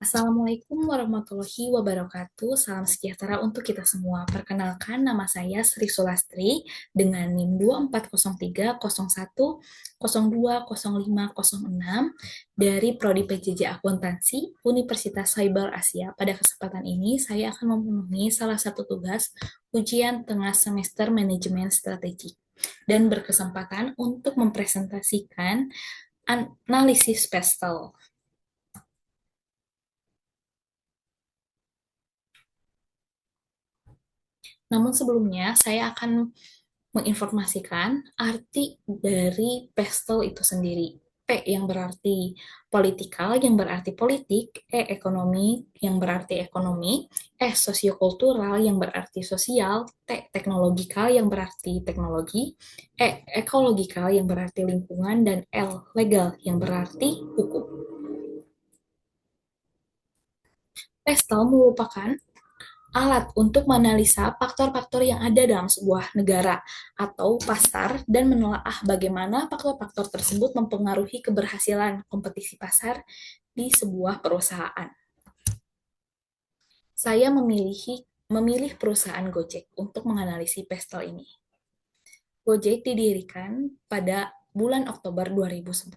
Assalamualaikum warahmatullahi wabarakatuh. Salam sejahtera untuk kita semua. Perkenalkan, nama saya Sri Sulastri dengan NIM 240301020506 dari Prodi PJJ Akuntansi Universitas Cyber Asia. Pada kesempatan ini, saya akan memenuhi salah satu tugas ujian tengah semester manajemen strategik dan berkesempatan untuk mempresentasikan analisis pestel. Namun sebelumnya, saya akan menginformasikan arti dari pestle itu sendiri. P yang berarti politikal, yang berarti politik, ekonomi, yang berarti ekonomi, sosiokultural, yang berarti sosial, teknologikal, yang berarti teknologi, ekologikal, yang berarti lingkungan, dan legal, yang berarti hukum. Pestle merupakan alat untuk menganalisa faktor-faktor yang ada dalam sebuah negara atau pasar dan menelaah bagaimana faktor-faktor tersebut mempengaruhi keberhasilan kompetisi pasar di sebuah perusahaan. Saya memilih perusahaan Gojek untuk menganalisis pestel ini. Gojek didirikan pada bulan Oktober 2010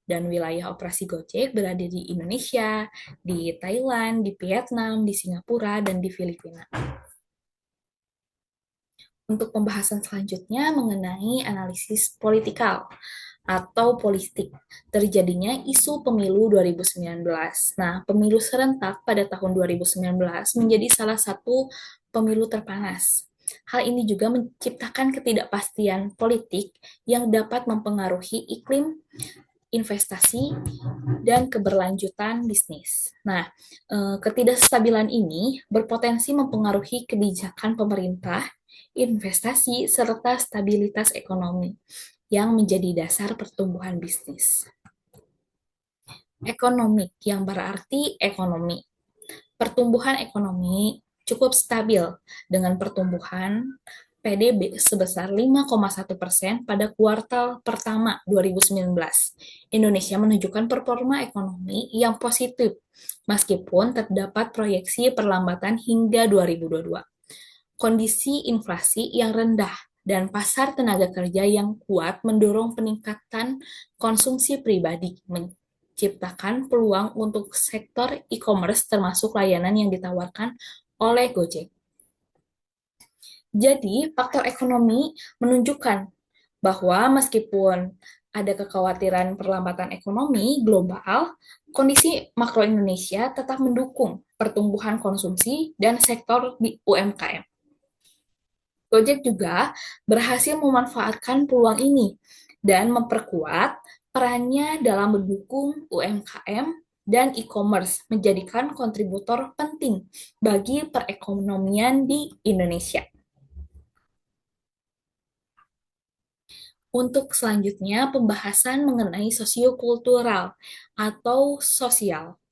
dan wilayah operasi Gojek berada di Indonesia, di Thailand, di Vietnam, di Singapura, dan di Filipina. Untuk pembahasan selanjutnya mengenai analisis politikal atau politik terjadinya isu pemilu 2019. Nah, pemilu serentak pada tahun 2019 menjadi salah satu pemilu terpanas. Hal ini juga menciptakan ketidakpastian politik yang dapat mempengaruhi iklim investasi dan keberlanjutan bisnis. Nah, ketidakstabilan ini berpotensi mempengaruhi kebijakan pemerintah, investasi, serta stabilitas ekonomi yang menjadi dasar pertumbuhan bisnis. Ekonomik yang berarti ekonomi. Pertumbuhan ekonomi cukup stabil dengan pertumbuhan PDB sebesar 5,1% pada kuartal pertama 2019. Indonesia menunjukkan performa ekonomi yang positif, meskipun terdapat proyeksi perlambatan hingga 2022. Kondisi inflasi yang rendah dan pasar tenaga kerja yang kuat mendorong peningkatan konsumsi pribadi, menciptakan peluang untuk sektor e-commerce termasuk layanan yang ditawarkan oleh Gojek. Jadi, faktor ekonomi menunjukkan bahwa meskipun ada kekhawatiran perlambatan ekonomi global, kondisi makro Indonesia tetap mendukung pertumbuhan konsumsi dan sektor di UMKM. Gojek juga berhasil memanfaatkan peluang ini dan memperkuat perannya dalam mendukung UMKM dan e-commerce, menjadikan kontributor penting bagi perekonomian di Indonesia. Untuk selanjutnya, pembahasan mengenai sosiokultural atau sosial.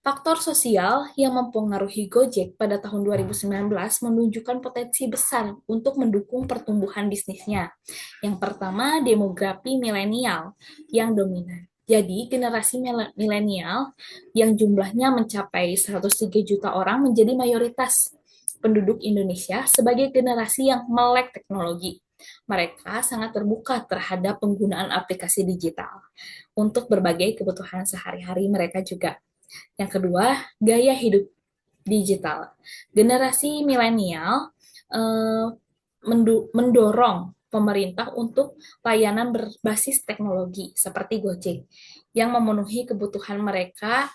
Faktor sosial yang mempengaruhi Gojek pada tahun 2019 menunjukkan potensi besar untuk mendukung pertumbuhan bisnisnya. Yang pertama, demografi milenial yang dominan. Jadi, generasi milenial yang jumlahnya mencapai 103 juta orang menjadi mayoritas penduduk Indonesia sebagai generasi yang melek teknologi. Mereka sangat terbuka terhadap penggunaan aplikasi digital untuk berbagai kebutuhan sehari-hari mereka juga. Yang kedua, gaya hidup digital. Generasi milenial eh, mendorong pemerintah untuk layanan berbasis teknologi seperti Gojek yang memenuhi kebutuhan mereka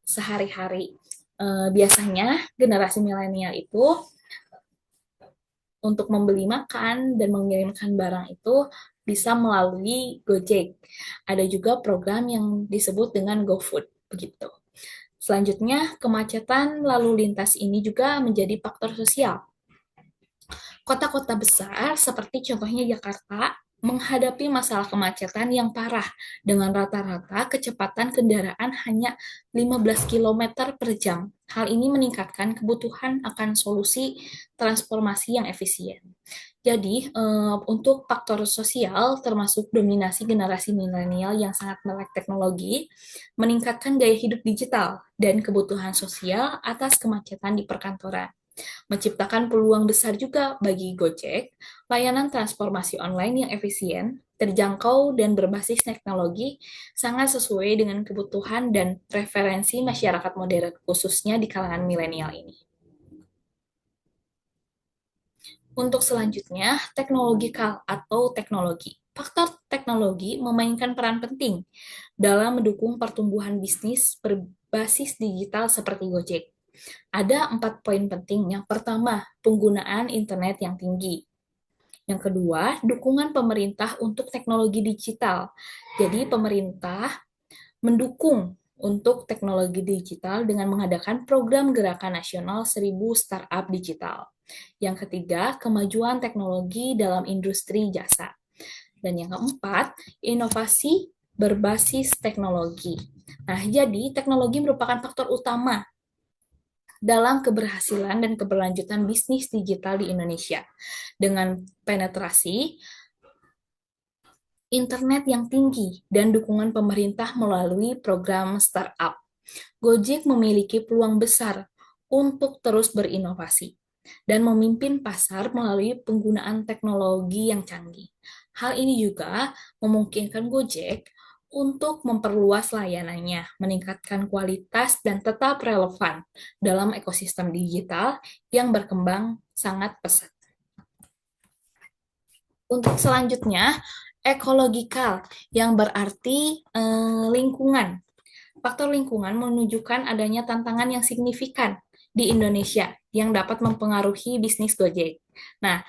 sehari-hari. Biasanya generasi milenial itu untuk membeli makan dan mengirimkan barang itu bisa melalui Gojek. Ada juga program yang disebut dengan GoFood, begitu. Selanjutnya, kemacetan lalu lintas ini juga menjadi faktor sosial. Kota-kota besar seperti contohnya Jakarta menghadapi masalah kemacetan yang parah dengan rata-rata kecepatan kendaraan hanya 15 km per jam. Hal ini meningkatkan kebutuhan akan solusi transformasi yang efisien. Jadi, untuk faktor sosial termasuk dominasi generasi milenial yang sangat melek teknologi, meningkatkan gaya hidup digital dan kebutuhan sosial atas kemacetan di perkantoran. Menciptakan peluang besar juga bagi Gojek, layanan transformasi online yang efisien, terjangkau, dan berbasis teknologi sangat sesuai dengan kebutuhan dan preferensi masyarakat modern, khususnya di kalangan milenial ini. Untuk selanjutnya, teknologikal atau teknologi. Faktor teknologi memainkan peran penting dalam mendukung pertumbuhan bisnis berbasis digital seperti Gojek. Ada 4 poin penting. Yang pertama, penggunaan internet yang tinggi. Yang kedua, dukungan pemerintah untuk teknologi digital. Jadi, pemerintah mendukung untuk teknologi digital dengan mengadakan program gerakan nasional 1000 startup digital. Yang ketiga, kemajuan teknologi dalam industri jasa. Dan yang keempat, inovasi berbasis teknologi. Nah, jadi teknologi merupakan faktor utama dalam keberhasilan dan keberlanjutan bisnis digital di Indonesia. Dengan penetrasi internet yang tinggi dan dukungan pemerintah melalui program startup, Gojek memiliki peluang besar untuk terus berinovasi dan memimpin pasar melalui penggunaan teknologi yang canggih. Hal ini juga memungkinkan Gojek untuk memperluas layanannya, meningkatkan kualitas, dan tetap relevan dalam ekosistem digital yang berkembang sangat pesat. Untuk selanjutnya, ekologikal, yang berarti lingkungan. Faktor lingkungan menunjukkan adanya tantangan yang signifikan di Indonesia yang dapat mempengaruhi bisnis Gojek. Nah,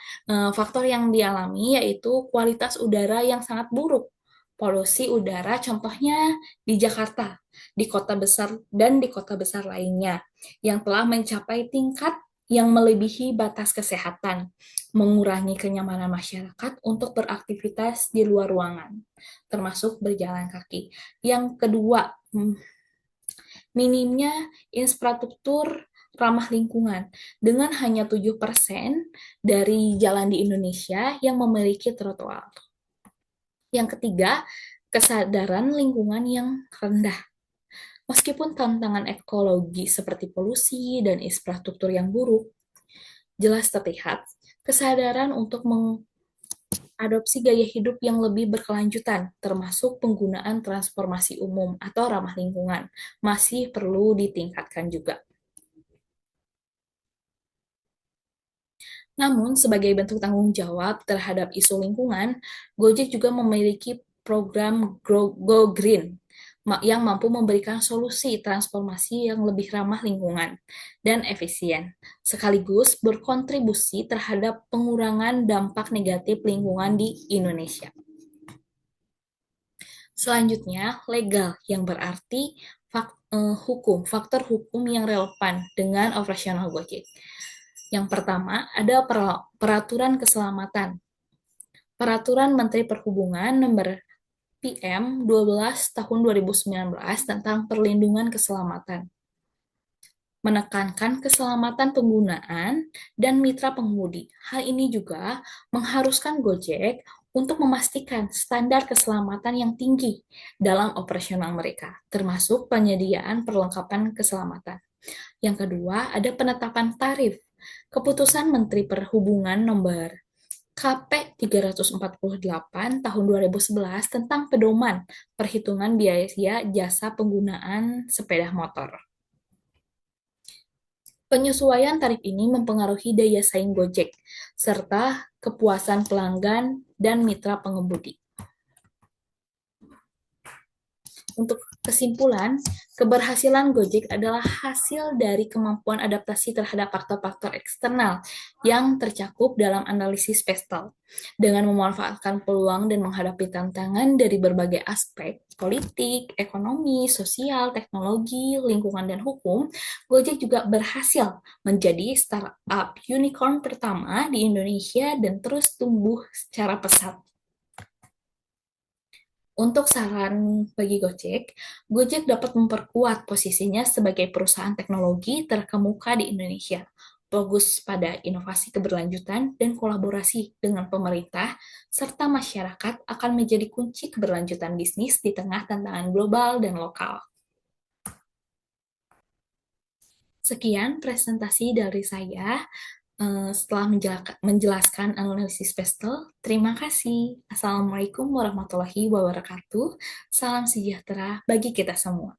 faktor yang dialami yaitu kualitas udara yang sangat buruk. Polusi udara contohnya di Jakarta, di kota besar dan di kota besar lainnya yang telah mencapai tingkat yang melebihi batas kesehatan, mengurangi kenyamanan masyarakat untuk beraktivitas di luar ruangan, termasuk berjalan kaki. Yang kedua, minimnya infrastruktur ramah lingkungan, dengan hanya 7% dari jalan di Indonesia yang memiliki trotoar. Yang ketiga, kesadaran lingkungan yang rendah. Meskipun tantangan ekologi seperti polusi dan infrastruktur yang buruk jelas terlihat, kesadaran untuk adopsi gaya hidup yang lebih berkelanjutan, termasuk penggunaan transportasi umum atau ramah lingkungan, masih perlu ditingkatkan juga. Namun, sebagai bentuk tanggung jawab terhadap isu lingkungan, Gojek juga memiliki program Go Green yang mampu memberikan solusi transformasi yang lebih ramah lingkungan dan efisien, sekaligus berkontribusi terhadap pengurangan dampak negatif lingkungan di Indonesia. Selanjutnya, legal, yang berarti faktor hukum yang relevan dengan operasional Gojek. Yang pertama, ada peraturan keselamatan. Peraturan Menteri Perhubungan Nomor PM 12 Tahun 2019 tentang perlindungan keselamatan. Menekankan keselamatan penggunaan dan mitra pengemudi. Hal ini juga mengharuskan Gojek untuk memastikan standar keselamatan yang tinggi dalam operasional mereka, termasuk penyediaan perlengkapan keselamatan. Yang kedua, ada penetapan tarif. Keputusan Menteri Perhubungan Nomor KP 348 Tahun 2011 tentang pedoman perhitungan biaya jasa penggunaan sepeda motor. Penyesuaian tarif ini mempengaruhi daya saing Gojek, serta kepuasan pelanggan dan mitra pengemudi. Untuk kesimpulan, keberhasilan Gojek adalah hasil dari kemampuan adaptasi terhadap faktor-faktor eksternal yang tercakup dalam analisis Pestel. Dengan memanfaatkan peluang dan menghadapi tantangan dari berbagai aspek, politik, ekonomi, sosial, teknologi, lingkungan, dan hukum, Gojek juga berhasil menjadi startup unicorn pertama di Indonesia dan terus tumbuh secara pesat. Untuk saran bagi Gojek, Gojek dapat memperkuat posisinya sebagai perusahaan teknologi terkemuka di Indonesia. fokus pada inovasi keberlanjutan dan kolaborasi dengan pemerintah serta masyarakat akan menjadi kunci keberlanjutan bisnis di tengah tantangan global dan lokal. Sekian presentasi dari saya. Setelah menjelaskan analisis pestel, terima kasih. Assalamualaikum warahmatullahi wabarakatuh. Salam sejahtera bagi kita semua.